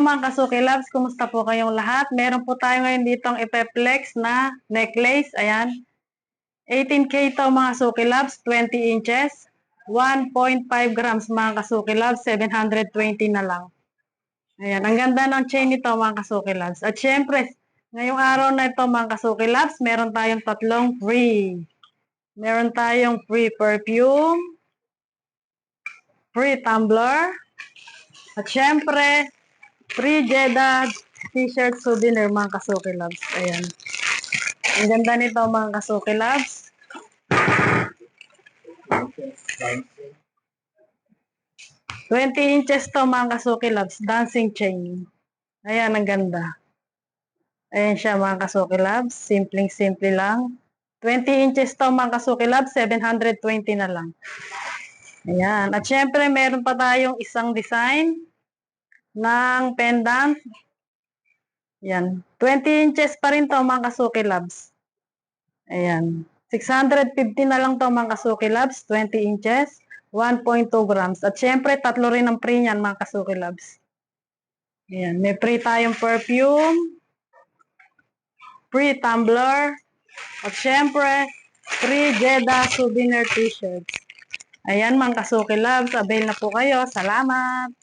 Mga Kasuki Loves, kumusta po kayong lahat? Meron po tayo ngayon ditong Epiplex na necklace. Ayan. 18K to mga Kasuki Loves, 20 inches. 1.5 grams mga Kasuki Loves, 720 na lang. Ayan. Ang ganda ng chain nito mga Kasuki Loves. At syempre, ngayong araw na ito mga Kasuki Loves, meron tayong tatlong free. Meron tayong free perfume, free tumbler, at syempre, free Jeddah t-shirt souvenir mga Kasuki Loves. Ayan. Ang ganda nito mga Kasuki Loves. 20 inches to mga Kasuki Loves. Dancing chain. Ayan, ang ganda. Ayan siya mga Kasuki Loves. Simpleng-simple lang. 20 inches to mga Kasuki Loves. 720 na lang. Ayan. At syempre, meron pa tayong isang design ng pendant. Ayan. 20 inches pa rin to mga Kasuki Loves. Ayan. 650 na lang to mga Kasuki Loves. 20 inches. 1.2 grams. At syempre, tatlo rin ang free niyan mga Kasuki Loves. Ayan. May free tayong perfume. Free tumbler. At syempre, free Jeddah souvenir t-shirts. Ayan mga Kasuki Loves. Avail na po kayo. Salamat!